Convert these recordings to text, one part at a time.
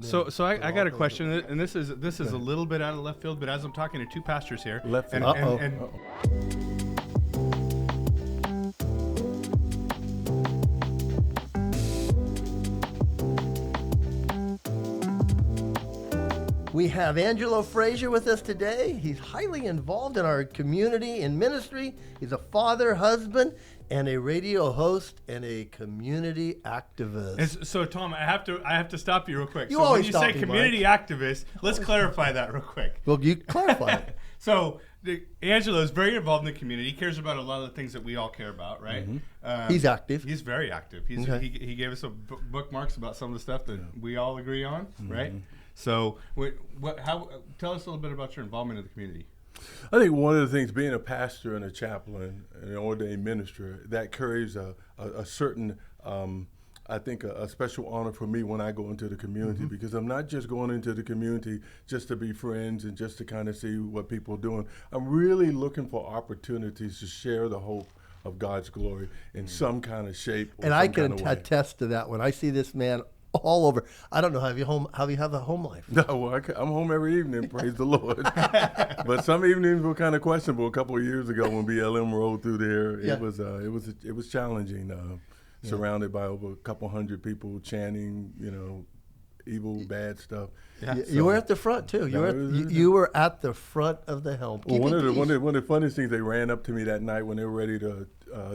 So I got a question, and this is a little bit out of left field, but as I'm talking to two pastors here, and we have Angelo Frazier with us today. He's highly involved in our community and ministry. He's a father, husband, and a radio host and a community activist. And so Tom, I have to stop you real quick. You so always when you stop say me, community activist, let's clarify that real quick. Well, you clarify it. So Angelo is very involved in the community. He cares about a lot of the things that we all care about, right? Mm-hmm. He's active. He's very active. Okay. He gave us some bookmarks about some of the stuff that we all agree on, right? So tell us a little bit about your involvement in the community. I think one of the things, being a pastor and a chaplain and an ordained minister, that carries a certain, I think, a special honor for me when I go into the community, because I'm not just going into the community just to be friends and just to kind of see what people are doing. I'm really looking for opportunities to share the hope of God's glory in some kind of shape. And I can attest to that. When I see this man all over, I don't know how you have a home life. No, well, I'm home every evening, praise the Lord. But some evenings were kind of questionable. A couple of years ago, when BLM rolled through there, it was challenging. Surrounded by over a couple hundred people chanting, evil, bad stuff. Yeah. You were at the front too. You were at the front of the helm. Well, one of the funniest things, they ran up to me that night when they were ready to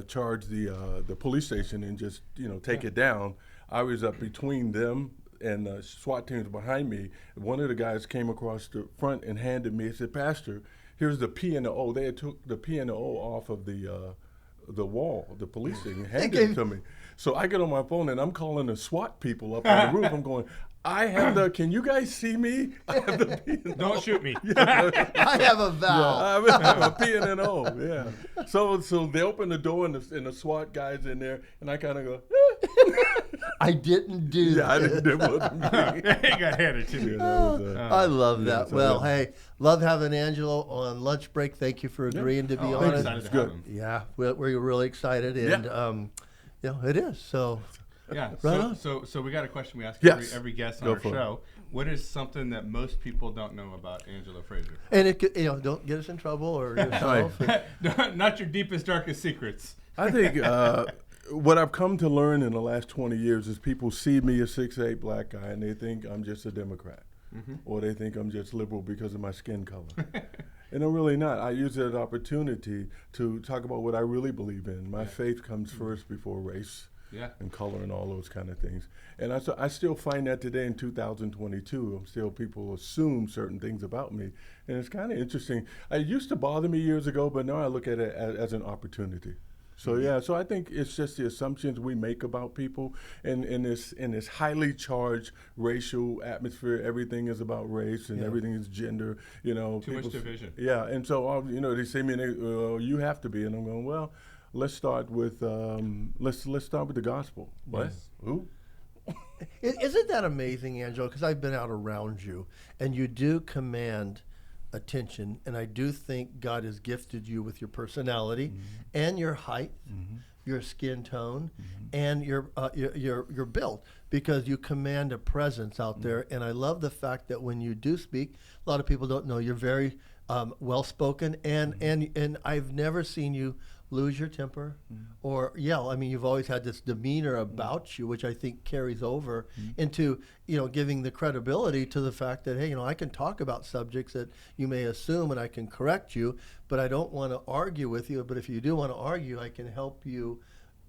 charge the police station and just take it down. I was up between them and SWAT teams behind me. One of the guys came across the front and handed me. He said, "Pastor, here's the P and the O." They had took the P and the O off of the wall, the police thing, and handed it to me. So I get on my phone and I'm calling the SWAT people up on the roof. I'm going, can you guys see me? I have the P and Don't shoot me. I have a vow. Yeah, I have a P and an O, yeah. So they open the door and the SWAT guys in there, and I kind of go, I didn't do that. I didn't do it. He got handed to me. I love that. Hey, love having Angelo on lunch break. Thank you for agreeing to be on it. Excited to have him. Yeah, we're really excited, and it is. So yeah. Right so we got a question we ask every guest on our show. What is something that most people don't know about Angelo Frazier? And it could, don't get us in trouble or yourself. Not your deepest, darkest secrets. I think what I've come to learn in the last 20 years is people see me as 6'8" black guy and they think I'm just a Democrat. Or they think I'm just liberal because of my skin color. And I'm really not. I use that opportunity to talk about what I really believe in. My faith comes first before race and color and all those kind of things. And I still find that today in 2022. People assume certain things about me. And it's kind of interesting. It used to bother me years ago, but now I look at it as an opportunity. So so I think it's just the assumptions we make about people, and in this highly charged racial atmosphere, everything is about race and everything is gender. Too much division. Yeah, and so they say me, and you have to be, and I'm going, well, let's start with let's start with the gospel. What? Yes. Who? Isn't that amazing, Angelo? Because I've been out around you, and you do command attention, and I do think God has gifted you with your personality and your height, your skin tone, and your build, because you command a presence out there. And I love the fact that when you do speak, a lot of people don't know you're very well spoken, and I've never seen you lose your temper or yell. I mean, you've always had this demeanor about you, which I think carries over into, giving the credibility to the fact that, hey, I can talk about subjects that you may assume and I can correct you, but I don't want to argue with you. But if you do want to argue, I can help you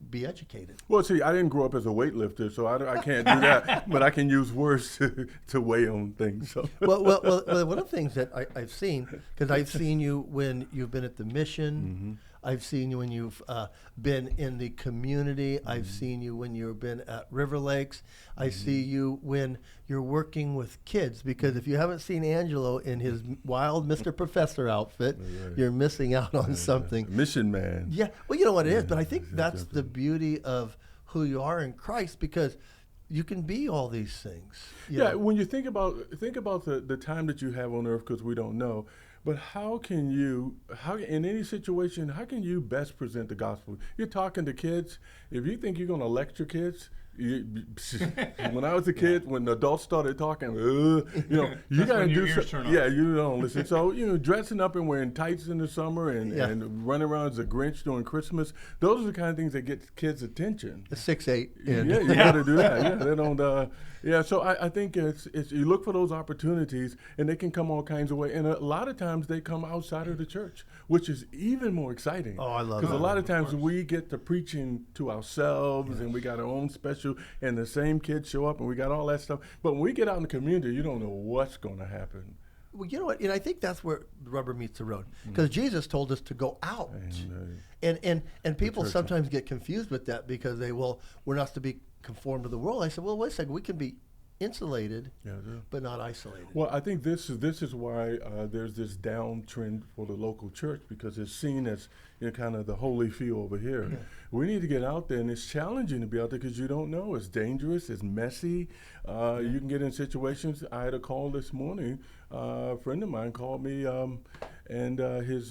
be educated. Well, see, I didn't grow up as a weightlifter, so I can't do that, but I can use words to weigh on things. So. Well, one of the things that I've seen, because I've seen you when you've been at the mission, I've seen you when you've been in the community. I've seen you when you've been at River Lakes. I see you when you're working with kids, because if you haven't seen Angelo in his wild Mr. Professor outfit, you're missing out on something. Mission man. Yeah, well, you know what it is, but I think that's the beauty of who you are in Christ, because you can be all these things. When you think about the time that you have on earth, because we don't know, but how in any situation, how can you best present the gospel? You're talking to kids. If you think you're going to lecture kids, When I was a kid, when the adults started talking, you gotta do something. Yeah, you don't listen. So dressing up and wearing tights in the summer and running around as a Grinch during Christmas, those are the kind of things that get kids' attention. 6'8". Yeah, you gotta do that. Yeah, they don't. So I think it's you look for those opportunities, and they can come all kinds of ways. And a lot of times they come outside of the church, which is even more exciting. Oh, I love that. Because a lot of times we get to preaching to ourselves, and we got our own special, and the same kids show up, and we got all that stuff. But when we get out in the community, you don't know what's going to happen. Well, you know what? And I think that's where the rubber meets the road. Because Jesus told us to go out. And people sometimes get confused with that because we're not to be conformed to the world. I said, well, wait a second. We can be insulated, but not isolated. Well, I think this is why there's this downtrend for the local church, because it's seen as kind of the holy few over here. Yeah. We need to get out there, and it's challenging to be out there because you don't know. It's dangerous. It's messy. You can get in situations. I had a call this morning. A friend of mine called me, and his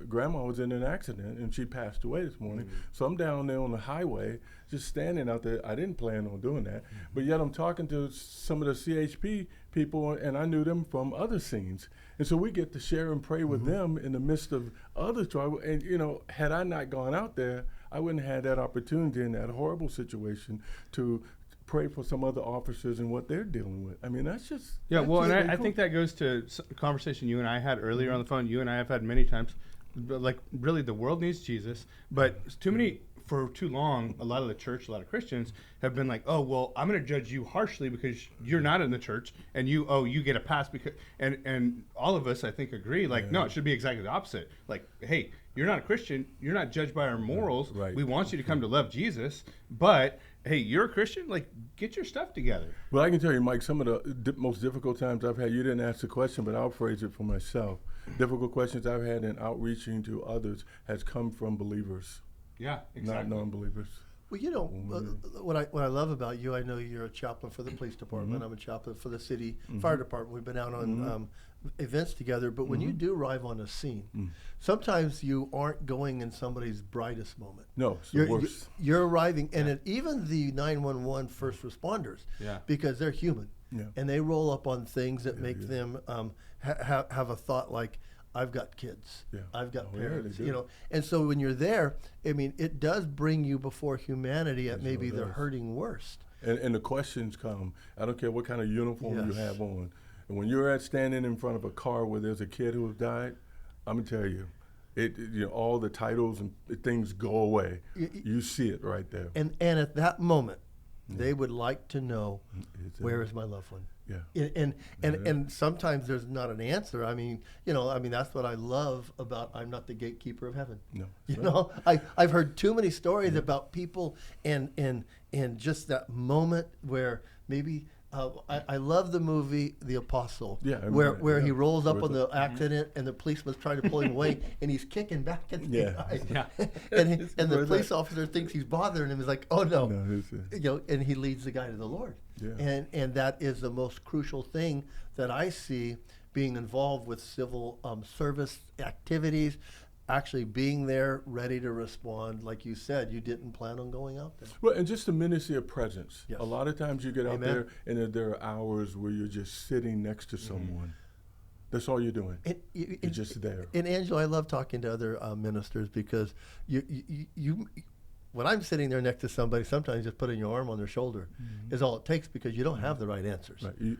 grandma was in an accident, and she passed away this morning. So I'm down there on the highway, just standing out there. I didn't plan on doing that, but yet I'm talking to some of the CHP people, and I knew them from other scenes. And so we get to share and pray with them in the midst of other trouble. And, had I not gone out there, I wouldn't have had that opportunity in that horrible situation to pray for some other officers and what they're dealing with. I mean, that's just... Yeah, that's well, and really I cool. think that goes to a conversation you and I had earlier on the phone. You and I have had many times. But like, really, the world needs Jesus. But for too long, a lot of the church, a lot of Christians have been like, oh, well, I'm going to judge you harshly because you're not in the church, and you get a pass because, and all of us, I think, agree, like, no, it should be exactly the opposite. Like, hey, you're not a Christian, you're not judged by our morals. Right. We want you to come to love Jesus, but hey, you're a Christian, like, get your stuff together. Well, I can tell you, Mike, some of the most difficult times I've had, you didn't ask the question, but I'll phrase it for myself. Difficult questions I've had in outreaching to others has come from believers. Yeah, exactly. Not non-believers. Well, what I love about you, I know you're a chaplain for the police department. I'm a chaplain for the city fire department. We've been out on events together. But when you do arrive on a scene, sometimes you aren't going in somebody's brightest moment. No, it's the worst. You're arriving, and even the 911 first responders, because they're human, and they roll up on things that make them have a thought like, I've got kids, I've got parents, and so when you're there, I mean, it does bring you before humanity at maybe their hurting worst. And the questions come. I don't care what kind of uniform you have on. And when you're standing in front of a car where there's a kid who has died, I'm gonna tell you, all the titles and things go away. You see it right there. And at that moment, they would like to know, where is my loved one? Yeah. And sometimes there's not an answer. I mean, that's what I love about I'm not the gatekeeper of heaven. No. I've heard too many stories about people and just that moment where maybe I love the movie The Apostle, where he rolls up on the accident and the policeman's trying to pull him away and he's kicking back at the guy. And the police officer thinks he's bothering him. He's like, oh no, and he leads the guy to the Lord. And that is the most crucial thing that I see being involved with civil service activities, actually being there, ready to respond. Like you said, you didn't plan on going out there. Well, and just the ministry of presence. A lot of times you get out there and there are hours where you're just sitting next to someone. That's all you're doing. You're just there. And Angelo, I love talking to other ministers because you when I'm sitting there next to somebody, sometimes just putting your arm on their shoulder is all it takes because you don't have the right answers. Right. You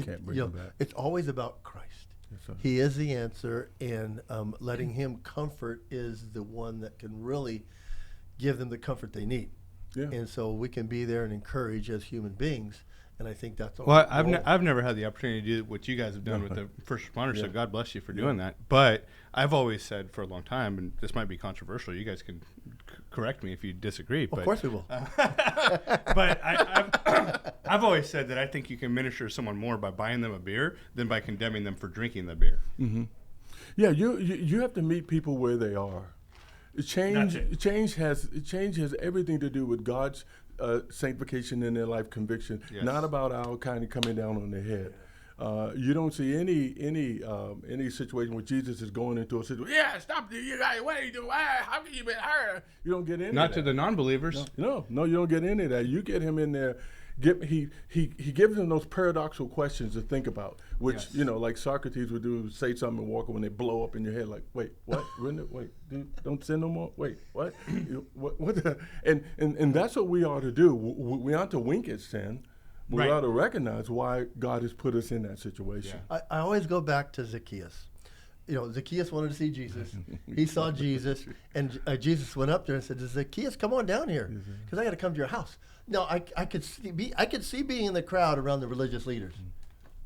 can't bring them back. It's always about Christ. Yes, he is the answer, and letting him comfort is the one that can really give them the comfort they need. Yeah. And so we can be there and encourage as human beings. And I think that's all. Well, I've never had the opportunity to do what you guys have done with the first responders, so God bless you for doing that. But I've always said for a long time, and this might be controversial, you guys can correct me if you disagree. Of course we will. But I've always said that I think you can minister to someone more by buying them a beer than by condemning them for drinking the beer. Mm-hmm. Yeah, you have to meet people where they are. Change has everything to do with God's sanctification in their life, conviction, not about our kind of coming down on their head. You don't see any situation where Jesus is going into a situation. Yeah, stop! You got what are you doing? How can you be hurt? You don't get into Not that. to the non-believers. No, you don't get into that. You get him in there. He gives them those paradoxical questions to think about, which Yes. like Socrates would do, say something and walk away, and they blow up in your head like, wait, what? Wait, dude, don't sin no more. Wait, what? What? And that's what we ought to do. We ought to wink at sin. We Right. ought to recognize why God has put us in that situation. Yeah. I always go back to Zacchaeus. Zacchaeus wanted to see Jesus. He saw Jesus, and Jesus went up there and said to Zacchaeus, "Come on down here, because I got to come to your house." Now, I could see being in the crowd around the religious leaders.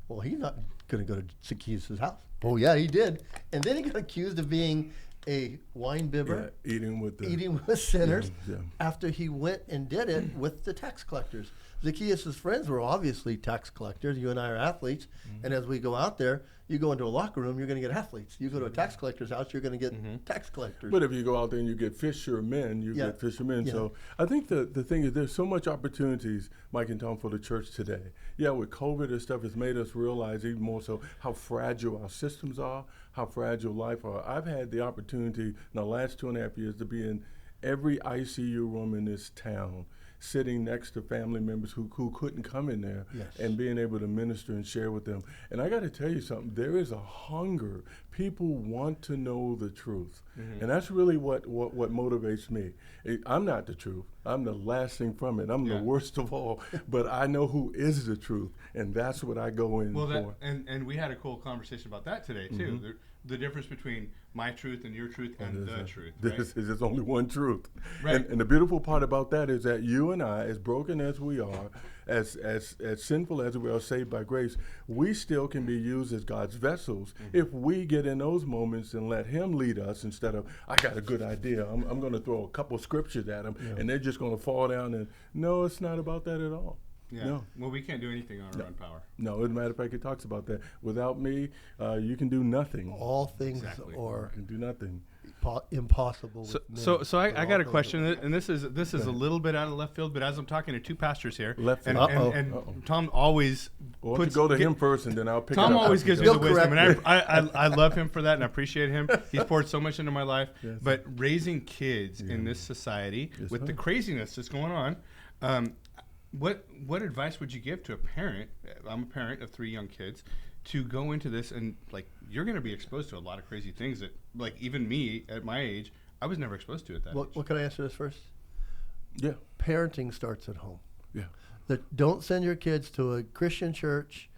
Well, he's not going to go to Zacchaeus' house. Oh, yeah, he did. And then he got accused of being a wine bibber, Eating with sinners, Yeah. after he went and did it with the tax collectors. Zacchaeus' friends were obviously tax collectors. You and I are athletes. And as we go out there, you go into a locker room, you're going to get athletes. You go to a tax collector's house, you're going to get tax collectors. But if you go out there and you get fishermen, you get fishermen. Yeah. So I think the thing is there's so much opportunities, Mike and Tom, for the church today. Yeah, with COVID and stuff, it's made us realize even more so how fragile our systems are, how fragile life are. I've had the opportunity in the last 2.5 years to be in every ICU room in this town, sitting next to family members who couldn't come in there, and being able to minister and share with them. And I got to tell you something, there is a hunger. People want to know the truth. And that's really what motivates me. I'm not the truth. I'm the last thing from it. I'm the worst of all. But I know who is the truth, and that's what I go in for. And we had a cool conversation about that today, too. The difference between my truth and your truth and the truth. Right? There's only one truth. Right. And the beautiful part about that is that you and I, as broken as we are, as sinful as we are saved by grace, we still can be used as God's vessels if we get in those moments and let Him lead us instead of, I got a good idea, I'm going to throw a couple scriptures at them and they're just going to fall down. And no, it's not about that at all. Yeah. No. Well, we can't do anything on our own power. No, as a matter of fact, it talks about that. Without me, you can do nothing. All things Exactly. are You can do nothing. impossible. So, with men, so I but got a all question, things are- and this is a little bit out of left field, but as I'm talking to two pastors here, Left and, field. and Tom always Well, why don't you go to him first, and then I'll pick Tom it up. always gives me He'll the wisdom, correct and I love him for that, and I appreciate him. He's poured so much into my life. Yes. But raising kids in this society with the craziness that's going on, what advice would you give to a parent? I'm a parent of 3 young kids. To go into this and you're going to be exposed to a lot of crazy things that even me at my age I was never exposed to at that age. What can I answer this first? Yeah. Parenting starts at home. Yeah. Don't send your kids to a Christian church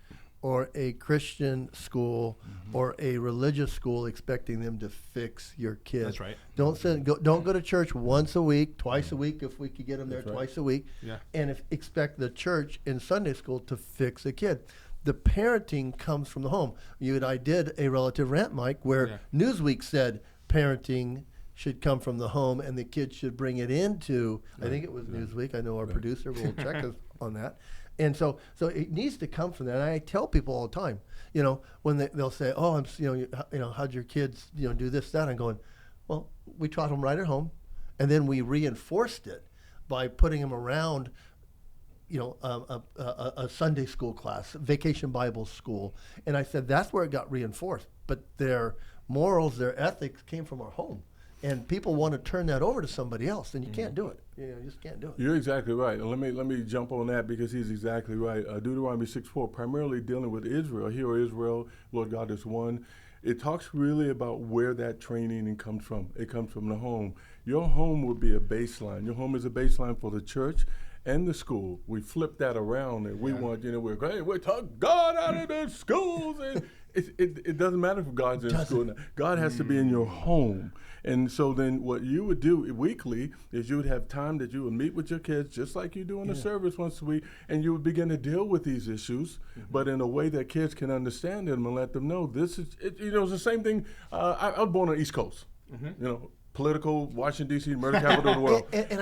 or a Christian school or a religious school expecting them to fix your kid. That's right. Don't go to church once a week, twice a week if we could get them there twice a week, and expect the church in Sunday school to fix a kid. The parenting comes from the home. You and I did a relative rant, Mike, where Newsweek said parenting should come from the home and the kids should bring it into, I think it was Newsweek. I know our producer will check us on that. And so it needs to come from that. And I tell people all the time, when they'll say, "Oh, how'd your kids, do this, that?" I'm going, well, we taught them right at home, and then we reinforced it by putting them around, a Sunday school class, vacation Bible school. And I said, that's where it got reinforced. But their morals, their ethics came from our home. And people want to turn that over to somebody else, and you can't do it. You just can't do it. You're exactly right. And let me jump on that because he's exactly right. Deuteronomy 6:4, primarily dealing with Israel. Hear, Israel, Lord God is one. It talks really about where that training comes from. It comes from the home. Your home will be a baseline. Your home is a baseline for the church and the school. We flip that around, and we want, we're talking God out of the schools. And it doesn't matter if God's in school now. God has to be in your home. And so then what you would do weekly is you would have time that you would meet with your kids just like you do in the service once a week, and you would begin to deal with these issues, but in a way that kids can understand them and let them know this is, it's the same thing. I was born on the East Coast, political, Washington, D.C., murder capital of the world. And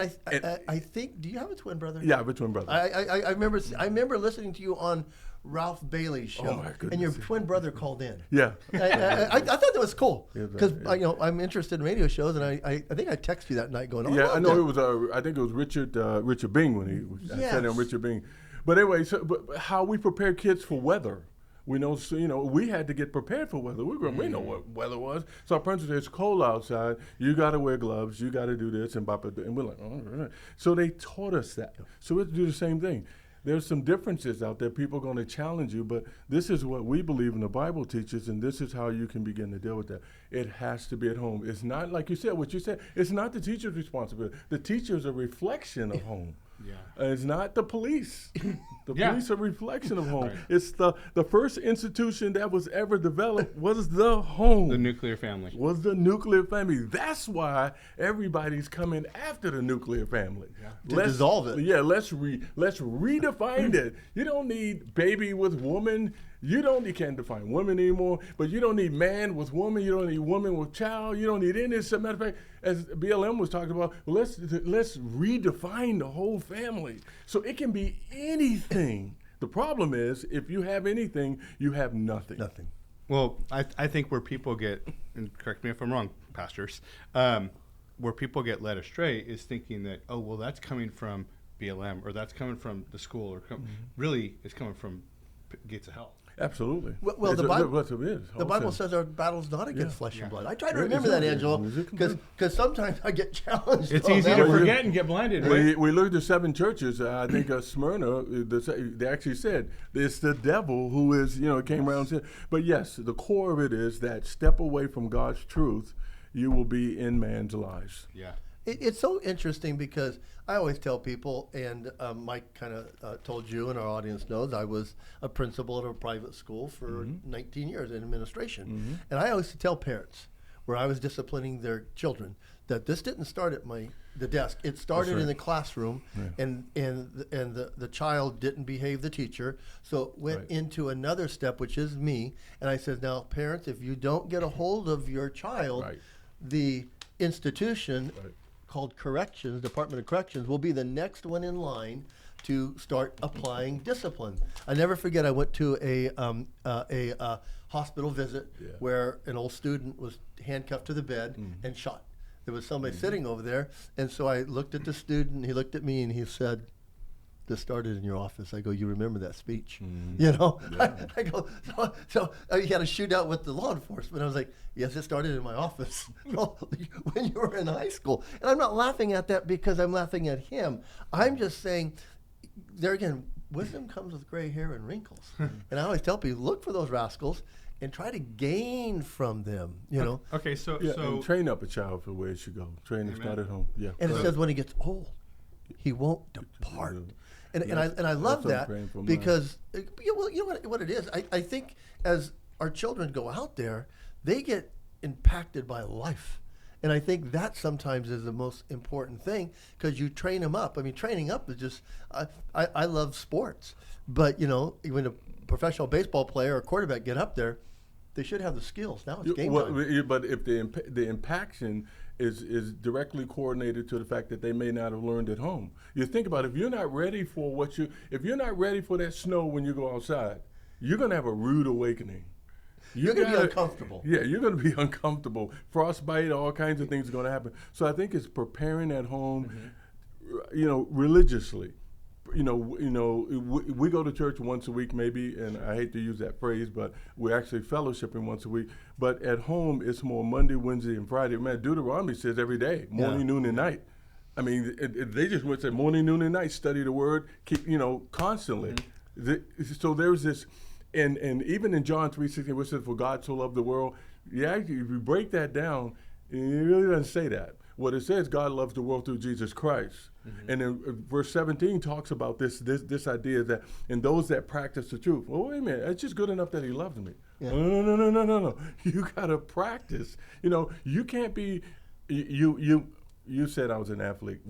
I think, do you have a twin brother? Yeah, I have a twin brother. I remember listening to you on Ralph Bailey's show, my goodness. and your twin brother called in. Yeah. I thought that was cool because Yeah. I'm interested in radio shows, and I think I texted you that night going, Yeah, I know it was. I think it was Richard Bing when I said on Richard Bing. But anyway, but how we prepare kids for weather. We know, so, we had to get prepared for weather. We know what weather was. So our parents said, it's cold outside. You got to wear gloves. You got to do this. And we're like, oh, right. So they taught us that. So we have to do the same thing. There's some differences out there. People are going to challenge you, but this is what we believe in the Bible teaches, and this is how you can begin to deal with that. It has to be at home. It's not, like you said, what you said, it's not the teacher's responsibility. The teacher is a reflection of home. Yeah. It's not the police. The police are a reflection of home. Right. It's the first institution that was ever developed was the home. The nuclear family. Was the nuclear family. That's why everybody's coming after the nuclear family. Yeah. To dissolve it. Yeah, let's redefine it. You don't need baby with woman. You can't define women anymore, but you don't need man with woman. You don't need woman with child. You don't need any. As a matter of fact, as BLM was talking about, let's redefine the whole family. So it can be anything. The problem is, if you have anything, you have nothing. Nothing. Well, I think where people get, and correct me if I'm wrong, pastors, where people get led astray is thinking that, oh, well, that's coming from BLM, or that's coming from the school, or really it's coming from gates of hell. Absolutely. Well, the Bible says our battle's not against flesh and blood. I try to remember that, Angelo, because sometimes I get challenged. It's easy to forget and get blinded. Right? We looked at 7 churches. I think Smyrna, they actually said it's the devil who is, came around and said. But yes, the core of it is that step away from God's truth, you will be in man's lies. Yeah. It's so interesting because I always tell people, and Mike kind of told you, and our audience knows, I was a principal at a private school for 19 years in administration. And I always tell parents, where I was disciplining their children, that this didn't start at the desk. It started in the classroom, and the child didn't behave the teacher, so it went into another step, which is me. And I said, now, parents, if you don't get a hold of your child, the institution called Corrections, Department of Corrections, will be the next one in line to start applying discipline. I never forget, I went to a hospital visit where an old student was handcuffed to the bed and shot. There was somebody sitting over there, and so I looked at the student, he looked at me, and he said, this started in your office. I go, you remember that speech? I go, so he had a shootout with the law enforcement. I was like, yes, it started in my office when you were in high school. And I'm not laughing at that because I'm laughing at him. I'm just saying, there again, wisdom comes with gray hair and wrinkles. And I always tell people, look for those rascals and try to gain from them, Okay, so and train up a child for where it should go. Training start at home. Yeah. And it says when he gets old, he won't depart. And I love that because you know what it is. I think as our children go out there, they get impacted by life, and I think that sometimes is the most important thing because you train them up. I mean, training up is just. I love sports, but when a professional baseball player or quarterback get up there, they should have the skills. Now it's game time. But if the impaction is directly coordinated to the fact that they may not have learned at home. You think about it, if you're not ready for that snow when you go outside, you're gonna have a rude awakening. You're gonna be uncomfortable. Yeah, you're gonna be uncomfortable. Frostbite, all kinds of things are gonna happen. So I think it's preparing at home, religiously. We go to church once a week maybe, and I hate to use that phrase, but we're actually fellowshipping once a week. But at home, it's more Monday, Wednesday, and Friday. Man, Deuteronomy says every day, morning, noon, and night. I mean, they just would say morning, noon, and night, study the word, keep, constantly. So there's this, and even in John 3:16, which says, for God so loved the world, if you break that down, it really doesn't say that. What it says, God loves the world through Jesus Christ. And then verse 17 talks about this idea that, and those that practice the truth. Well, wait a minute, it's just good enough that he loves me. Yeah. No. You got to practice. You can't be, you said I was an athlete.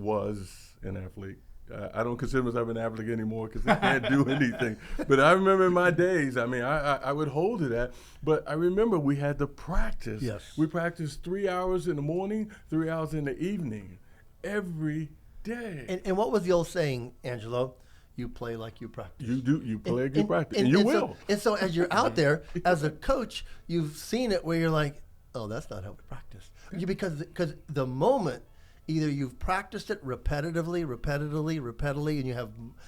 I don't consider myself an athlete anymore because I can't do anything. But I remember in my days, I would hold to that. But I remember we had to practice. Yes. We practiced 3 hours in the morning, 3 hours in the evening, every day. And what was the old saying, Angelo? You play like you practice. You do. You play like you practice. And you will. So as you're out there, as a coach, you've seen it where you're like, oh, that's not how we practice. Because the moment either you've practiced it repetitively, and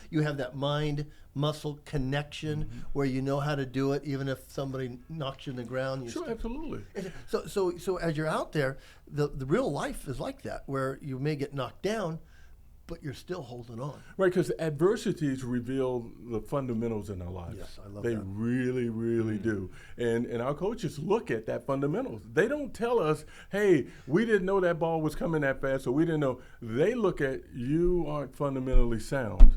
you have that mind muscle connection where you know how to do it, even if somebody knocks you in the ground. Sure, absolutely. So as you're out there, the real life is like that, where you may get knocked down, but you're still holding on. Right, because adversities reveal the fundamentals in our lives. Yes, I love they that. really, really do. And our coaches look at that fundamentals. They don't tell us, hey, we didn't know that ball was coming that fast, or we didn't know. They look at, you aren't fundamentally sound.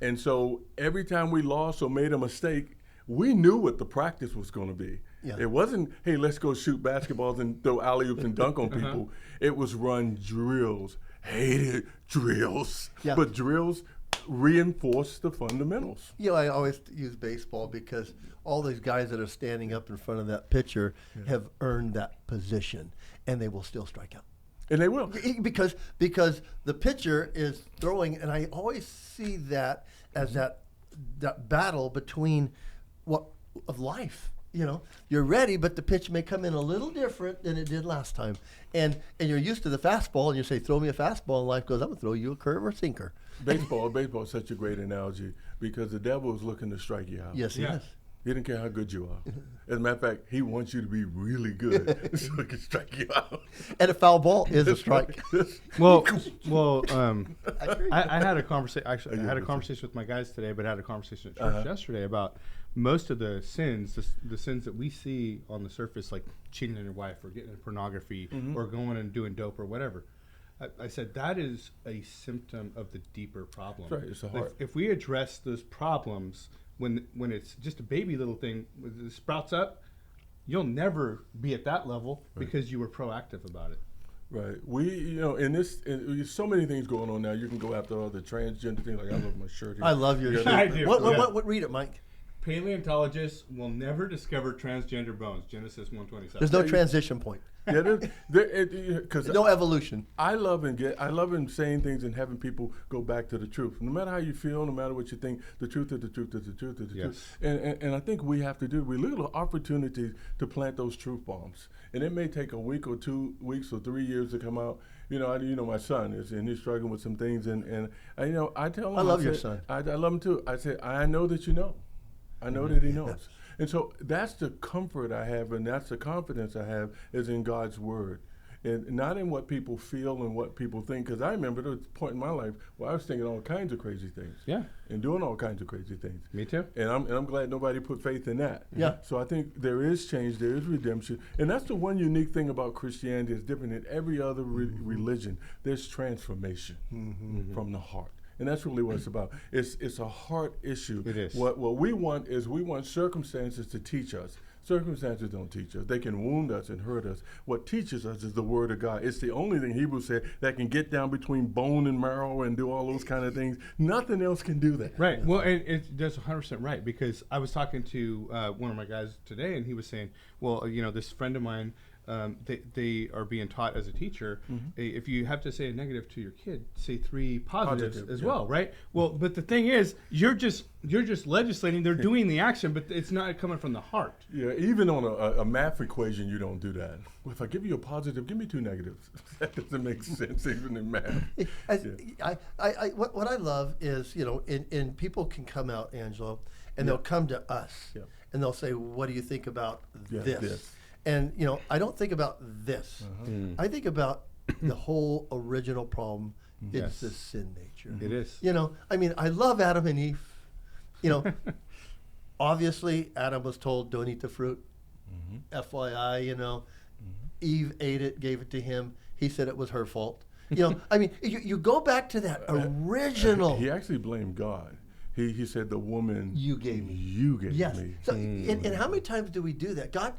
And so every time we lost or made a mistake, we knew what the practice was going to be. Yeah. It wasn't, hey, let's go shoot basketballs and throw alley-oops and dunk on people. It was run drills. Hated drills. Yeah. But drills reinforce the fundamentals. You know, I always use baseball because all these guys that are standing up in front of that pitcher have earned that position, and they will still strike out. And they will. Because the pitcher is throwing, and I always see that as that battle between of life. You know, you're ready, but the pitch may come in a little different than it did last time. And you're used to the fastball, and you say, throw me a fastball, and life goes, I'm going to throw you a curve or sinker. Baseball is such a great analogy because the devil is looking to strike you out. Yes, he is. He didn't care how good you are. As a matter of fact, he wants you to be really good so he can strike you out. And a foul ball is a strike. Well, I had a conversation. Actually, I had a conversation with my guys today, but I had a conversation at church yesterday about most of the sins, the sins that we see on the surface, like cheating on your wife or getting into pornography or going and doing dope or whatever. I said that is a symptom of the deeper problem. That's right. It's a heart. If we address those problems when it's just a baby little thing, it sprouts up, you'll never be at that level because you were proactive about it. Right. There's so many things going on now. You can go after all the transgender things. Like, I love my shirt here. I love your shirt. I do. What read it, Mike? Paleontologists will never discover transgender bones. Genesis 1:27. There's no transition point. Yeah, because No evolution. I love in saying things and having people go back to the truth. No matter how you feel, no matter what you think, the truth is the truth is the truth is the truth. And I think we have to we look at opportunities to plant those truth bombs. And it may take a week or 2 weeks or 3 years to come out. My son is, and he's struggling with some things. And I tell him, I love your son. I love him too. I say, I know that you know. I know that he knows. And so that's the comfort I have, and that's the confidence I have is in God's word. And not in what people feel and what people think. Because I remember there was a point in my life where I was thinking all kinds of crazy things. Yeah. And doing all kinds of crazy things. Me too. And I'm glad nobody put faith in that. Yeah. So I think there is change, there is redemption. And that's the one unique thing about Christianity. It's different than every other religion. There's transformation from the heart. And that's really what it's about. It's a heart issue. It is. What we want is circumstances to teach us. Circumstances don't teach us. They can wound us and hurt us. What teaches us is the Word of God. It's the only thing Hebrews said that can get down between bone and marrow and do all those kind of things. Nothing else can do that. Right. Well, and that's 100% right, because I was talking to one of my guys today, and he was saying, well, this friend of mine, they are being taught as a teacher, if you have to say a negative to your kid, say 3 positives as well, right? Well, but the thing is, you're just legislating. They're doing the action, but it's not coming from the heart. Yeah, even on a math equation, you don't do that. Well, if I give you a positive, give me 2 negatives. That doesn't make sense even in math. What I love is, and people can come out, Angelo, and they'll come to us, and they'll say, what do you think about this? And, I don't think about this. I think about the whole original problem. It's the sin nature. It is. I love Adam and Eve. Obviously, Adam was told, don't eat the fruit. FYI, Eve ate it, gave it to him. He said it was her fault. You go back to that original. He actually blamed God. He said, the woman you gave me. You gave me. So, and how many times do we do that? God,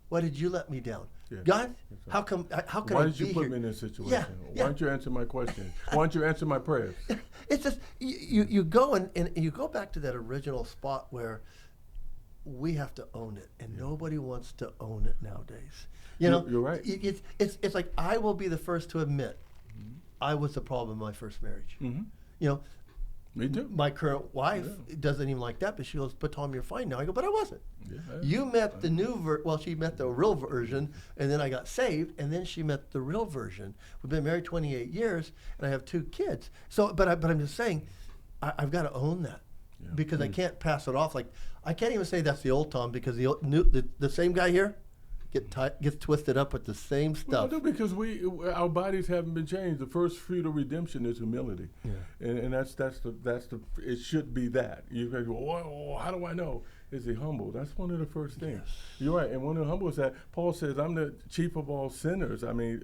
why did you let me down? God, how come? How can Why I did you be put here? me in this situation? Why don't you answer my question? Why don't you answer my prayers? It's just you go and you go back to that original spot where we have to own it, and nobody wants to own it nowadays. You're right. It's like I will be the first to admit I was the problem in my first marriage. Me too. My current wife doesn't even like that, but she goes, "But Tom, you're fine now." I go, "But I wasn't." Yeah. You met the she met the real version, and then I got saved, and then she met the real version. We've been married 28 years, and I have 2 kids. So, but I'm just saying, I've got to own that because I can't pass it off. Like, I can't even say that's the old Tom because the same guy here gets twisted up with the same stuff. Well, because our bodies haven't been changed. The first fruit of redemption is humility, and that's the it should be that. You guys go, well, how do I know? Is he humble? That's one of the first things. Yes. You're right, and one of the humble is that Paul says, "I'm the chief of all sinners." I mean,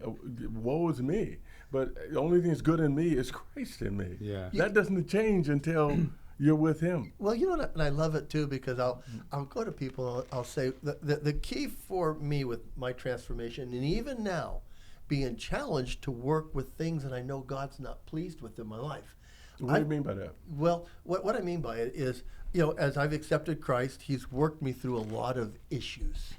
woe is me. But the only thing that's good in me is Christ in me. Yeah. That doesn't change until you're with Him. Well, you know what, and I love it too because I'll go to people and I'll say the key for me with my transformation, and even now, being challenged to work with things that I know God's not pleased with in my life. What do you mean by that? Well, what I mean by it is, as I've accepted Christ, He's worked me through a lot of issues,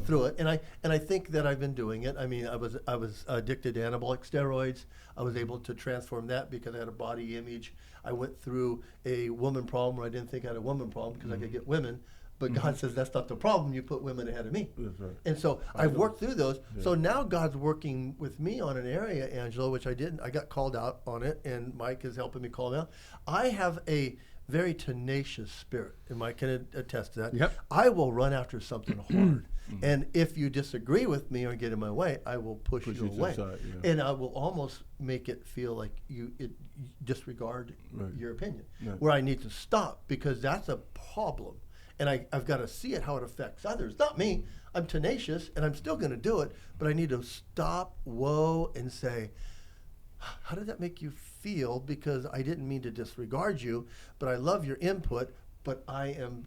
through it, and I think that I've been doing it. I mean, I was addicted to anabolic steroids. I was able to transform that because I had a body image. I went through a woman problem where I didn't think I had a woman problem because I could get women, but God says that's not the problem. You put women ahead of me. That's right. And so I've worked through those. Yeah. So now God's working with me on an area, Angelo, which I didn't. I got called out on it, and Mike is helping me call it out. I have a very tenacious spirit, and Mike can attest to that. Yep. I will run after something hard. And if you disagree with me or get in my way, I will push you away. Aside, and I will almost make it feel like you disregard your opinion, where I need to stop because that's a problem. And I've got to see it, how it affects others. Not me. I'm tenacious, and I'm still going to do it, but I need to stop, and say, how did that make you feel? Because I didn't mean to disregard you, but I love your input, but I am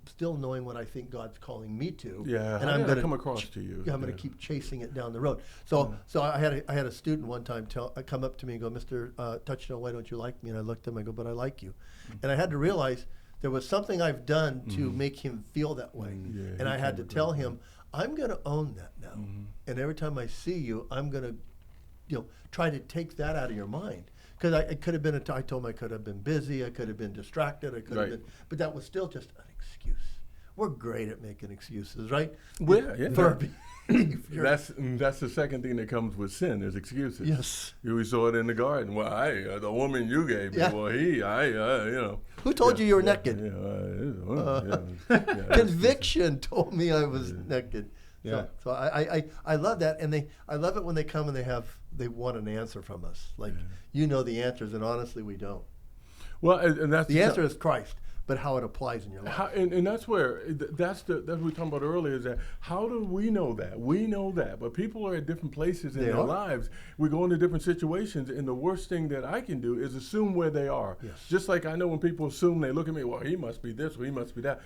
still knowing what I think God's calling me to. Yeah, and I'm going to come across to you. I'm going to keep chasing it down the road. So I had a student one time come up to me and go, "Mr. Touchstone, why don't you like me?" And I looked at him, I go, "But I like you." And I had to realize there was something I've done to make him feel that way. And I had to tell him, I'm going to own that now. And every time I see you, I'm going to try to take that out of your mind. Because it could have been, I told him I could have been busy, I could have been distracted, I could have been, but that was still just an excuse. We're great at making excuses, right? Well, For that's the second thing that comes with sin is excuses. Yes. We saw it in the garden. Well, the woman you gave me, Who told you were naked? Conviction told me I was naked. Yeah. So I love that, and I love it when they come and they want an answer from us. Like the answers, and honestly, we don't. Well, and that's the answer is Christ, but how it applies in your life. And that's where that's what we were talking about earlier. Is that how do we know that? We know that, but people are at different places in their lives. We go into different situations, and the worst thing that I can do is assume where they are. Yes. Just like I know when people assume, they look at me. Well, he must be this, or he must be that.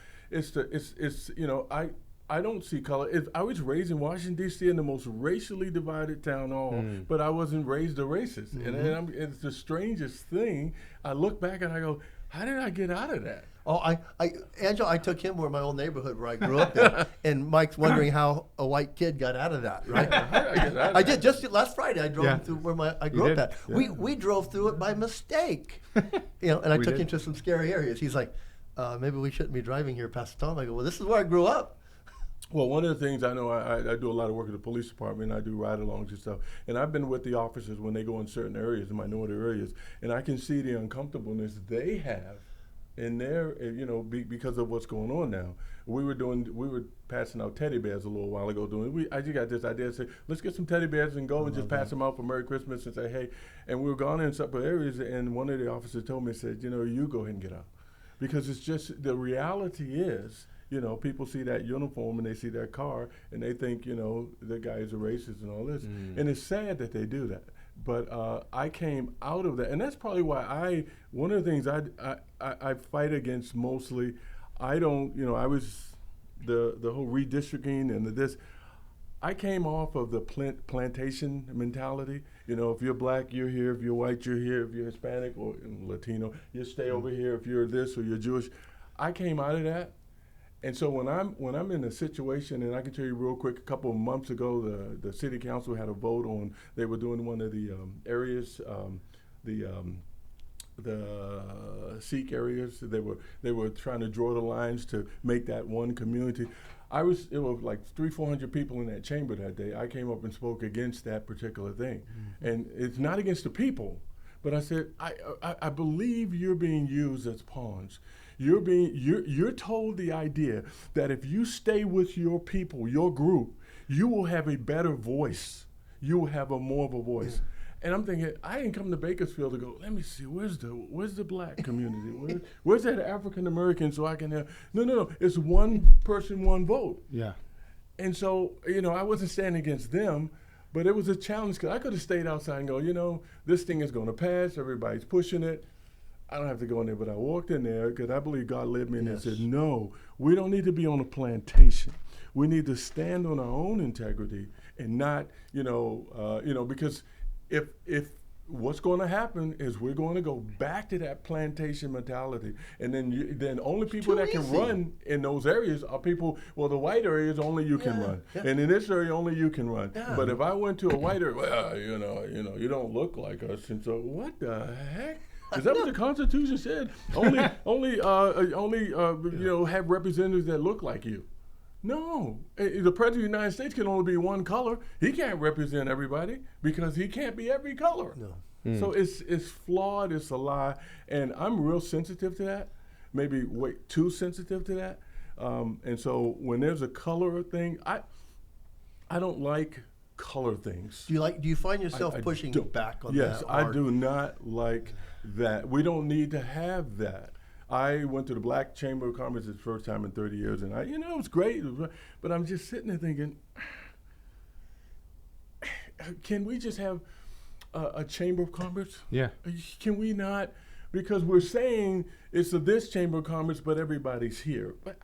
I don't see color. I was raised in Washington, D.C. in the most racially divided town hall, but I wasn't raised a racist. And it's the strangest thing. I look back and I go, how did I get out of that? Oh, Angelo, I took him where my old neighborhood where I grew up in, and Mike's wondering how a white kid got out of that, right? I did. Just last Friday, I drove through where I grew up at. Yeah. We drove through it by mistake, and I took him to some scary areas. He's like, maybe we shouldn't be driving here past Tom. I go, well, this is where I grew up. Well, one of the things I know, I do a lot of work at the police department. I do ride-alongs and stuff. And I've been with the officers when they go in certain areas, in minority areas, and I can see the uncomfortableness they have in their, because of what's going on now. We were passing out teddy bears a little while ago. I just got this idea to say, let's get some teddy bears and go and just pass them out for Merry Christmas and say, hey. And we were gone in separate areas, and one of the officers told me, said, you go ahead and get out. Because it's just, the reality is, people see that uniform and they see that car and they think, the guy is a racist and all this. And it's sad that they do that. But I came out of that. And that's probably why one of the things I fight against mostly, I was the whole redistricting and this. I came off of the plantation mentality. If you're black, you're here. If you're white, you're here. If you're Hispanic or Latino, you stay over here. If you're this or you're Jewish. I came out of that. And so when I'm in a situation, and I can tell you real quick, a couple of months ago, the city council had a vote on, they were doing one of the areas, Sikh areas. They were trying to draw the lines to make that one community. It was like 300-400 people in that chamber that day. I came up and spoke against that particular thing. And it's not against the people, but I said, I believe you're being used as pawns. You're told the idea that if you stay with your people, your group, you will have a better voice. You will have more of a voice. And I'm thinking, I didn't come to Bakersfield to go, let me see, where's the black community? Where's that African American so I can have, no, it's one person, one vote. Yeah. And so, I wasn't standing against them, but it was a challenge because I could have stayed outside and go, this thing is going to pass, everybody's pushing it. I don't have to go in there, but I walked in there because I believe God led me in there and said, no, we don't need to be on a plantation. We need to stand on our own integrity and not, because if what's going to happen is we're going to go back to that plantation mentality, and then only people that can run in those areas are people. Well, the white areas only you can run, and in this area only you can run. Yeah. But if I went to a white area, well, you don't look like us, and so what the heck? Is that what the Constitution said? Only have representatives that look like you. No, the president of the United States can only be one color. He can't represent everybody because he can't be every color. No. So it's flawed. It's a lie, and I'm real sensitive to that. Maybe too sensitive to that. And so when there's a color thing, I don't like color things. Do you find yourself pushing back on that? Yes, I do not like that. We don't need to have that. I went to the Black Chamber of Commerce the first time in 30 years, and it was great. But I'm just sitting there thinking, can we just have a Chamber of Commerce? Yeah. Can we not? Because we're saying it's this Chamber of Commerce, but everybody's here. But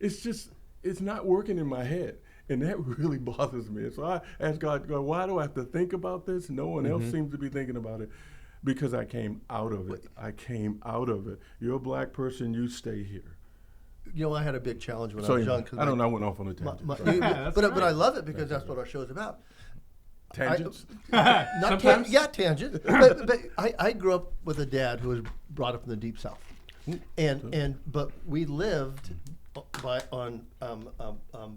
it's not working in my head. And that really bothers me. So I asked God, why do I have to think about this? No one else seems to be thinking about it. Because I came out of it. You're a black person, you stay here. I had a big challenge when I was young. I went off on a tangent. But I love it because that's what our show is about. Tangents? Tangents. But I grew up with a dad who was brought up in the Deep South. But we lived on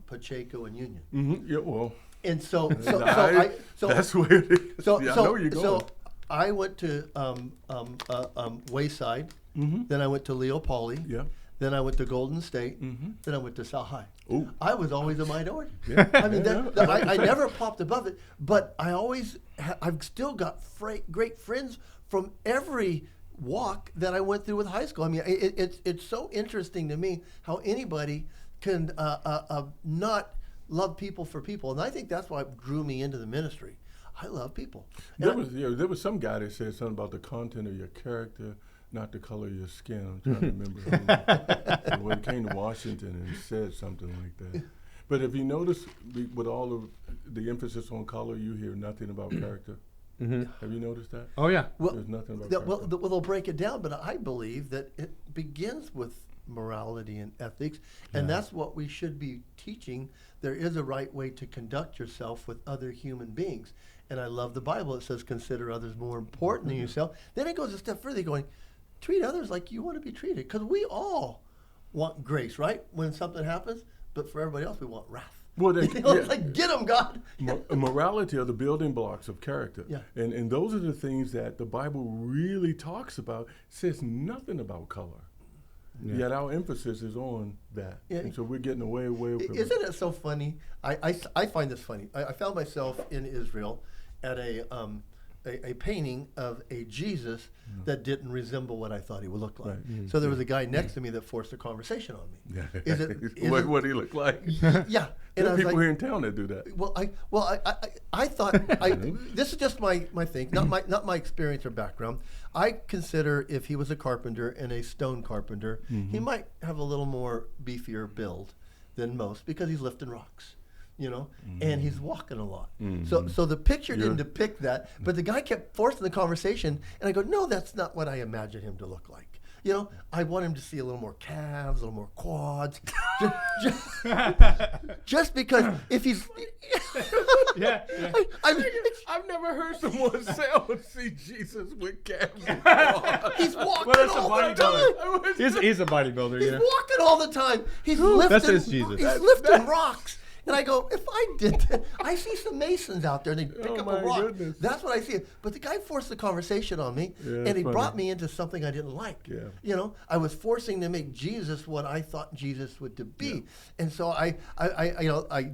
Pacheco and Union. Mm-hmm. Yeah, well. And so that's where it is. I know where you're going. So I went to Wayside, then I went to Leopold, then I went to Golden State, then I went to South High. Ooh. I was always a minority. Yeah. I mean, I never popped above it, but I've still got great friends from every walk that I went through with high school. I mean, it's so interesting to me how anybody can not love people for people, and I think that's what drew me into the ministry. I love people. There was some guy that said something about the content of your character, not the color of your skin. I'm trying to remember. When it came to Washington and said something like that. But if you notice, with all of the emphasis on color, you hear nothing about character. Mm-hmm. Have you noticed that? Oh, yeah. There's nothing about character. Well, they'll break it down, but I believe that it begins with morality and ethics, and that's what we should be teaching. There is a right way to conduct yourself with other human beings. And I love the Bible. It says, consider others more important than yourself. Then it goes a step further, going, treat others like you want to be treated. Because we all want grace, right? When something happens. But for everybody else, we want wrath. Well, it's like, get them, God. Morality are the building blocks of character. Yeah. And those are the things that the Bible really talks about. It says nothing about color. Yeah. Yet our emphasis is on that. Yeah. And so we're getting away from it. Isn't it so funny? I find this funny. I found myself in Israel at a painting of a Jesus that didn't resemble what I thought he would look like. Right. So there was a guy next to me that forced a conversation on me. Yeah. What did he look like? Yeah. There are people here in town that do that. Well, I thought this is just my thing, not my experience or background. I consider if he was a carpenter and a stone carpenter, he might have a little more beefier build than most because he's lifting rocks. And he's walking a lot. So the picture didn't depict that, but the guy kept forcing the conversation, and I go, no, that's not what I imagined him to look like. I want him to see a little more calves, a little more quads. just because if he's... Yeah. I've never heard someone say, I would see Jesus with calves. He's walking Well, that's a all the time. bodybuilder. He's a bodybuilder, He's you know. walking all the time. He's lifting. That's his Jesus. He's lifting rocks. And I go, if I did that, I see some Masons out there, and they pick up my a rock. goodness. That's what I see. But the guy forced the conversation on me, Yeah, and he funny. brought me into something I didn't like. Yeah. I was forcing to make Jesus what I thought Jesus would to be. Yeah. And so I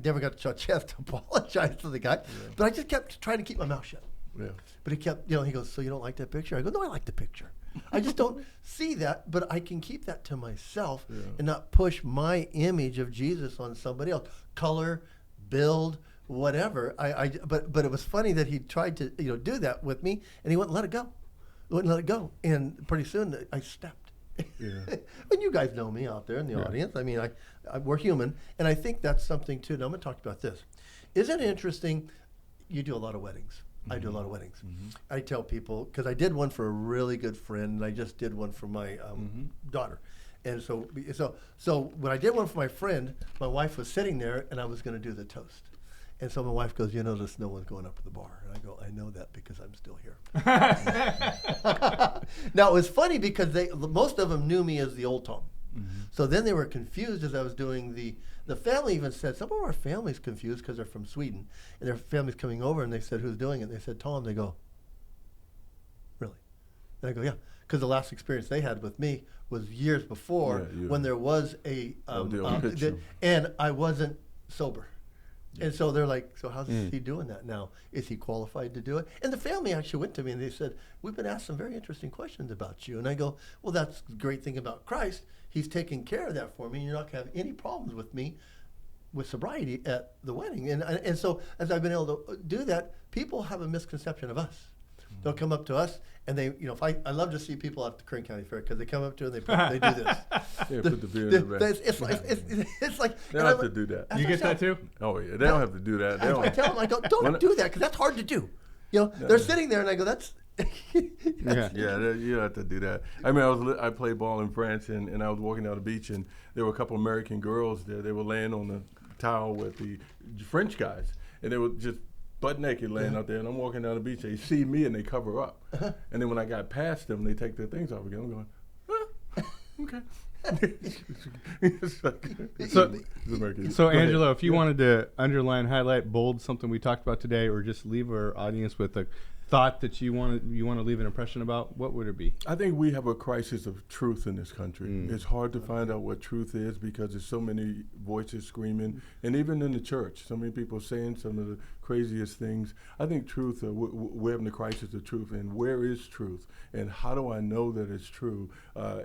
never got a chance to apologize to the guy, but I just kept trying to keep my mouth shut. Yeah. But he kept, he goes, so you don't like that picture? I go, no, I like the picture. I just don't see that, but I can keep that to myself and not push my image of Jesus on somebody else. Color, build, whatever. But it was funny that he tried to do that with me, and he wouldn't let it go. He wouldn't let it go, and pretty soon I stepped. Yeah. And you guys know me out there in the audience. I mean, we're human, and I think that's something too. Now I'm going to talk about this. Isn't it interesting? You do a lot of weddings. I do a lot of weddings. I tell people, because I did one for a really good friend, and I just did one for my daughter. And so when I did one for my friend, my wife was sitting there, and I was going to do the toast. And so my wife goes, there's no one going up to the bar. And I go, I know that because I'm still here. Now, it was funny because most of them knew me as the old Tom. So then they were confused as I was doing the family even said, some of our family's confused because they're from Sweden. And their family's coming over, and they said, who's doing it? And they said, Tom. They go, really? And I go, yeah. Because the last experience they had with me was years before when there was and I wasn't sober. And so they're like, so how's he doing that now? Is he qualified to do it? And the family actually went to me and they said, we've been asked some very interesting questions about you. And I go, well, that's the great thing about Christ. He's taking care of that for me. You're not going to have any problems with me with sobriety at the wedding. And so as I've been able to do that, people have a misconception of us. They'll come up to us, and they, I love to see people at the Kern County Fair because they come up to it and they do this. Yeah, put the beer in the bag. It's like they don't have to do that. You get that too? Oh yeah, they don't have to do that. I tell them, I go, don't do that because that's hard to do. They're sitting there, and I go, that's. You don't have to do that. I mean, I played ball in France, and I was walking down the beach, and there were a couple American girls there. They were laying on the towel with the French guys, and they were just butt naked laying out there, and I'm walking down the beach. They see me and they cover up, and then when I got past them, they take their things off again. I'm going, okay. So Angelo, if you wanted to underline, highlight, bold something we talked about today, or just leave our audience with a thought that you want to leave an impression about, what would it be? I think we have a crisis of truth in this country. It's hard to find out what truth is because there's so many voices screaming, and even in the church, so many people saying some of the craziest things. I think truth, we're having the crisis of truth, and where is truth? And how do I know that it's true?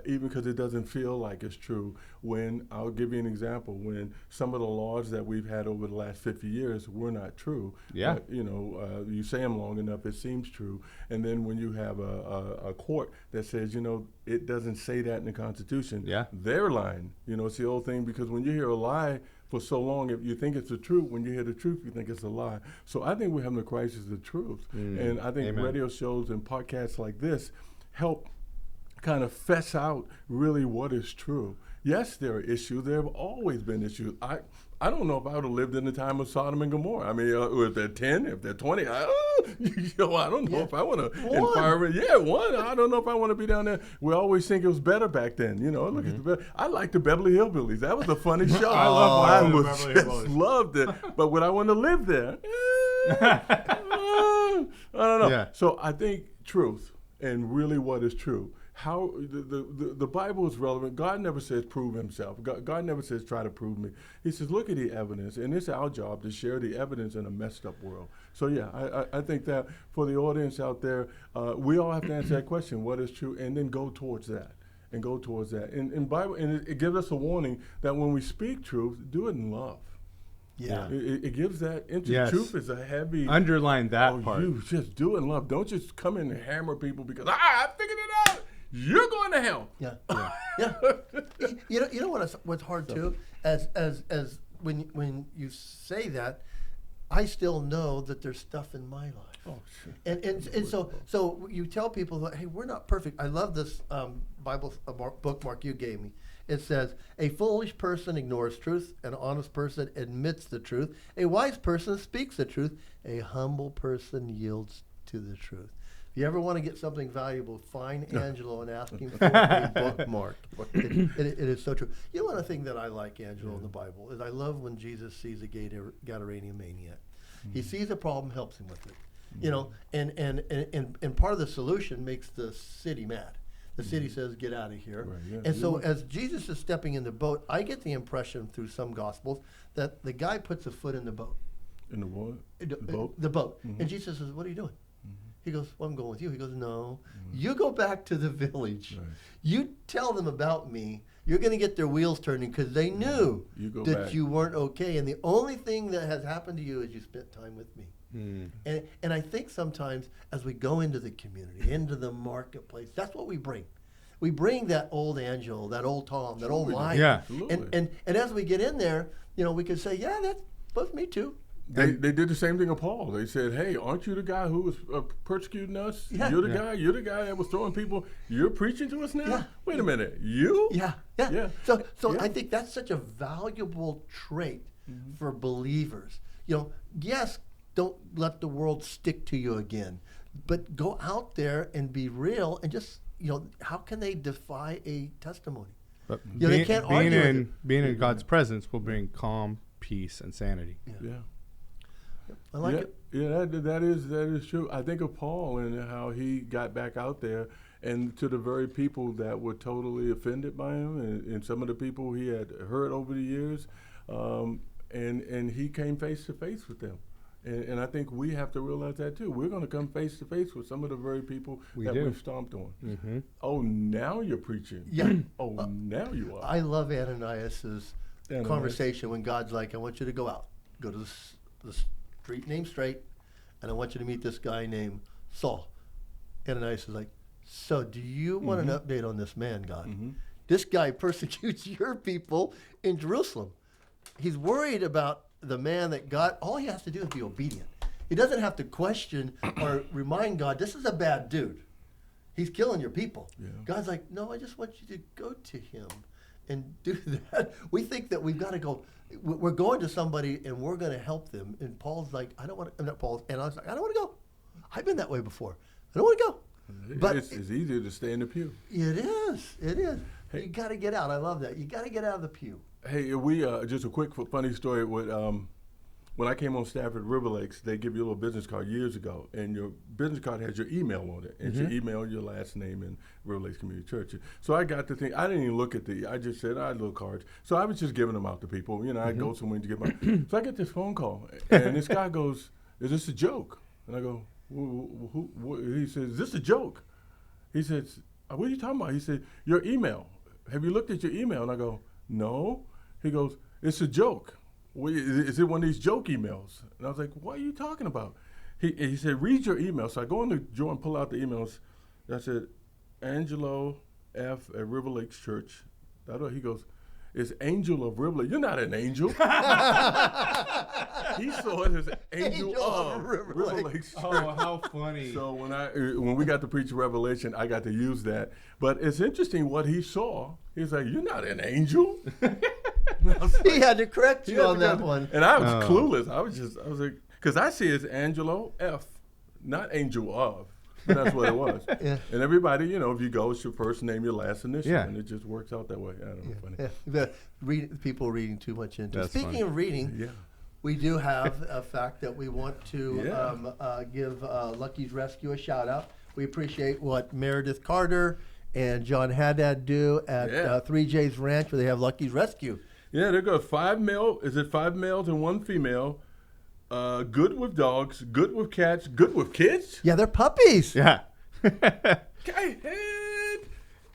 Even because it doesn't feel like it's true. When, I'll give you an example, when some of the laws that we've had over the last 50 years were not true. Yeah. You say them long enough, it seems true. And then when you have a court that says, it doesn't say that in the Constitution, they're lying. It's the old thing, because when you hear a lie for so long, if you think it's the truth, when you hear the truth, you think it's a lie. So I think we're having a crisis of truth. And I think radio shows and podcasts like this help kind of fess out really what is true. Yes, there are issues. There have always been issues. I don't know if I would have lived in the time of Sodom and Gomorrah. I mean, if they're 10, if they're 20, I don't know if I want to inquire. Yeah, one. I don't know if I want to be down there. We always think it was better back then. Look at I like the Beverly Hillbillies. That was a funny show. I love watching the Beverly Hillbillies. Loved it. But would I want to live there? I don't know. Yeah. So I think truth and really what is true. How the Bible is relevant. God never says prove himself. God never says try to prove me. He says look at the evidence, and it's our job to share the evidence in a messed up world. So I think that for the audience out there, we all have to answer that question: what is true, and then go towards that. And Bible, and it gives us a warning that when we speak truth, do it in love. Yeah. It gives that interest. Yes. Truth is a heavy. Underline that part. You just do it in love. Don't just come in and hammer people because I figured it out. You're going to hell. Yeah. You know what's hard too, as when you say that, I still know that there's stuff in my life. Oh, sure. And so you tell people that, hey, we're not perfect. I love this Bible bookmark you gave me. It says, a foolish person ignores truth. An honest person admits the truth. A wise person speaks the truth. A humble person yields to the truth. If you ever want to get something valuable, find Angelo and ask him for a bookmark. It is so true. You know, one thing that I like, Angelo, in the Bible is I love when Jesus sees a Gadarene maniac. He sees a problem, helps him with it. You know, and part of the solution makes the city mad. The city says, get out of here. Right, yeah, and so as Jesus is stepping in the boat, I get the impression through some Gospels that the guy puts a foot in the boat. In the what? The boat? The boat. And Jesus says, what are you doing? He goes, well, I'm going with you. He goes, no. You go back to the village. Right. You tell them about me. You're going to get their wheels turning because they knew that you weren't okay. And the only thing that has happened to you is you spent time with me. And I think sometimes as we go into the community, into the marketplace, that's what we bring. We bring that old Angelo, that old Tom, that old Mike. Yeah. And as we get in there, you know, we can say, yeah, that's both me too. They did the same thing with Paul. They said, hey, aren't you the guy who was persecuting us? Yeah. You're the guy that was throwing people. You're preaching to us now? Yeah. Wait a minute. You? Yeah. So Yeah. I think that's such a valuable trait for believers. You know, yes, don't let the world stick to you again, but go out there and be real and just, you know, how can they defy a testimony? But You know, they can't argue with it. being in God's presence will bring calm, peace, and sanity. Yeah. I like it. Yeah, that is true. I think of Paul and how he got back out there, and to the very people that were totally offended by him, and some of the people he had hurt over the years, and he came face to face with them. And I think we have to realize that too. We're going to come face to face with some of the very people we've stomped on. Oh, now you're preaching. Yeah. Oh, now you are. I love Ananias's conversation when God's like, I want you to go out, go to the street named Straight, and I want you to meet this guy named Saul. Ananias is like, so do you want an update on this man, God? This guy persecutes your people in Jerusalem. He's worried about the man that God, all he has to do is be obedient. He doesn't have to question or remind God, this is a bad dude. He's killing your people. Yeah. God's like, no, I just want you to go to him and do that. We think that we've got to go, we're going to somebody and we're going to help them. And Paul's like, I don't want to, not Paul, and I was like, I don't want to go. I've been that way before. I don't want to go. But it's easier to stay in the pew. It is. Hey, you got to get out. I love that. You got to get out of the pew. Hey, we just a quick funny story with when I came on staff at River Lakes, they give you a little business card years ago, and your business card has your email on it, and your email, your last name, and River Lakes Community Church. So I got to think, I didn't even look at I just said I had little cards. So I was just giving them out to people. You know, I'd go somewhere to get my. So I get this phone call, and this guy goes, "Is this a joke?" And I go, he says, "Is this a joke?" He says, "What are you talking about?" He said, "Your email. Have you looked at your email?" And I go, "No." He goes, "It's a joke. Is it one of these joke emails?" And I was like, "What are you talking about?" He said, "Read your email." So I go into Joe and pull out the emails. And I said, "Angelo F. at River Lakes Church." He goes, "It's Angel of River Lakes." You're not an angel. He saw it as Angel of River Lakes Church. Oh, how funny. So when we got to preach Revelation, I got to use that. But it's interesting what he saw. He's like, "You're not an angel." He had to correct you on that one. And I was clueless. I was like, because I see it as Angelo F., not Angel of. And that's what it was. Yeah. And everybody, you know, if you go, it's your first name, your last initial, and it just works out that way. I don't know, funny. People reading too much into it. Speaking funny. of reading, we do have a fact that we want to give Lucky's Rescue a shout out. We appreciate what Meredith Carter and John Haddad do at 3J's Ranch, where they have Lucky's Rescue. Yeah, there goes 5 male. Is it 5 males and 1 female? Good with dogs, good with cats, good with kids. Yeah, they're puppies. Yeah.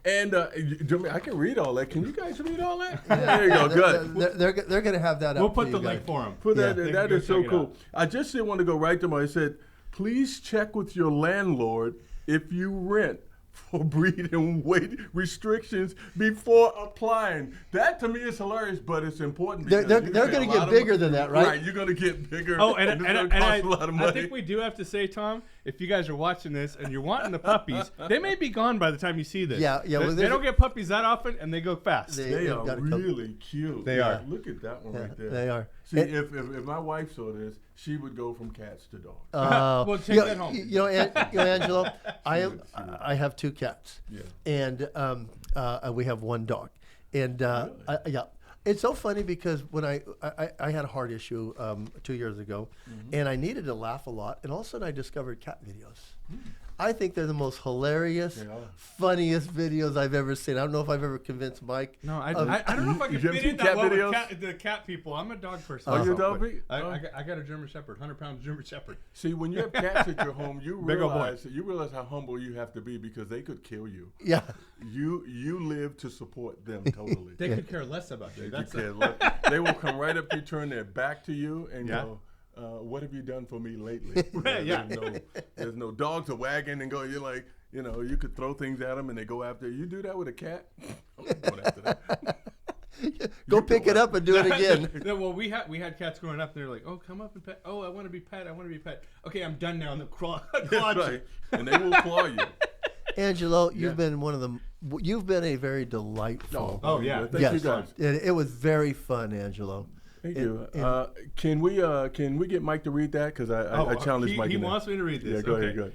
And I can read all that. Can you guys read all that? There you go. Good. They're going to have that up. We'll put for the you link for them. That is so cool. I just didn't want to go right to them. I said, please check with your landlord if you rent for breeding weight restrictions before applying. That to me is hilarious, but it's important. They're because going to get bigger than that, right? Right, you're going to get bigger. Oh, and it's going to cost a lot of money. I think we do have to say, Tom, if you guys are watching this and you're wanting the puppies, they may be gone by the time you see this. Yeah. Well, They don't get puppies that often, and they go fast. They are got a really cute. They are. Look at that one right there. They are. See, if my wife saw this, she would go from cats to dogs. Well, take that home. Angelo, I have 2 cats. Yeah. And we have 1 dog. And yeah, it's so funny because when I had a heart issue 2 years ago, and I needed to laugh a lot, and all of a sudden I discovered cat videos. I think they're the most hilarious, funniest videos I've ever seen. I don't know if I've ever convinced Mike. No, I don't know if I can You fit have in cat that well videos? with the cat people. I'm a dog person. Oh, you're a also, dog but people? I got a German Shepherd, 100-pound German Shepherd. See, when you have cats at your home, you Big ol' boy. realize how humble you have to be because they could kill you. Yeah. You live to support them totally. They could care less about you. That's They will come right up to you, turn their back to you, and go, what have you done for me lately? Right, yeah. There's no dogs are wagging and go. You're like, you could throw things at them and they go after you. Do that with a cat? I'm not going after that. Go pick it up and do it again. No, well, we had cats growing up, and they're like, "Oh, come up and pet. Oh, I want to be pet. I want to be pet. Okay, I'm done now." And they'll claw Right. And they will claw you. Angelo, you've been you've been a very delightful. Oh, yeah. Thank you guys. It was very fun, Angelo. Thank you. Can we get Mike to read that? Because I challenged Mike. He wants me to read this. Yeah, go ahead.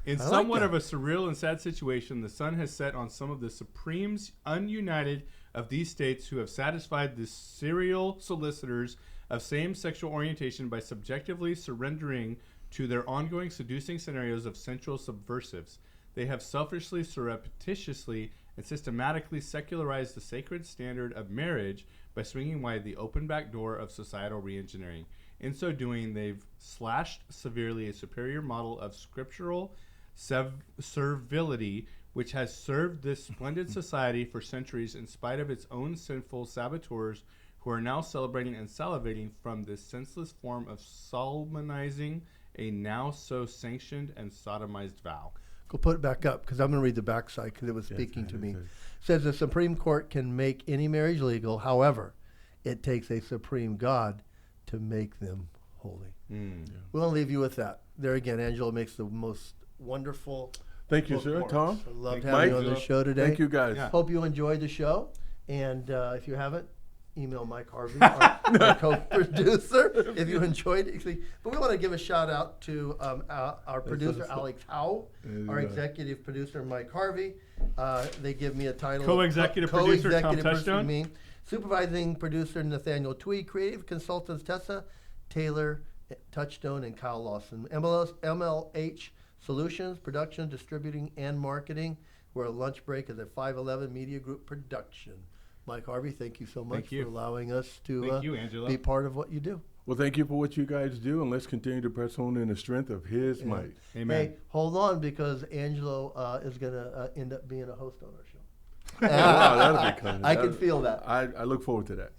In I somewhat like of a surreal and sad situation, the sun has set on some of the Supremes ununited of these states who have satisfied the serial solicitors of same sexual orientation by subjectively surrendering to their ongoing seducing scenarios of sensual subversives. They have selfishly, surreptitiously, and systematically secularized the sacred standard of marriage by swinging wide the open back door of societal reengineering. In so doing, they've slashed severely a superior model of scriptural servility which has served this splendid society for centuries in spite of its own sinful saboteurs who are now celebrating and salivating from this senseless form of solemnizing a now so sanctioned and sodomized vow. Go put it back up because I'm going to read the backside because it was speaking to me. Says the Supreme Court can make any marriage legal. However, it takes a supreme God to make them holy. We'll leave you with that. There again, Angelo makes the most wonderful. Thank you, sir. Tom. I loved having you on the show today. Thank you, guys. Yeah. Hope you enjoyed the show. And if you haven't, email Mike Harvey, our co-producer, if you enjoyed it. But we want to give a shout out to our producer, Alex Howe, our executive producer, Mike Harvey. They give me a title. Co-executive producer, Tom Touchstone. Supervising producer, Nathaniel Tweed. Creative consultants, Tessa Taylor, Touchstone, and Kyle Lawson. MLH Solutions, production, distributing, and marketing. We're at lunch break at the 511 Media Group production. Mike Harvey, thank you so much for allowing us to be part of what you do. Well, thank you for what you guys do, and let's continue to press on in the strength of His might. Amen. Hey, hold on, because Angelo is going to end up being a host on our show. Wow, that'll be coming. I can feel that. I look forward to that.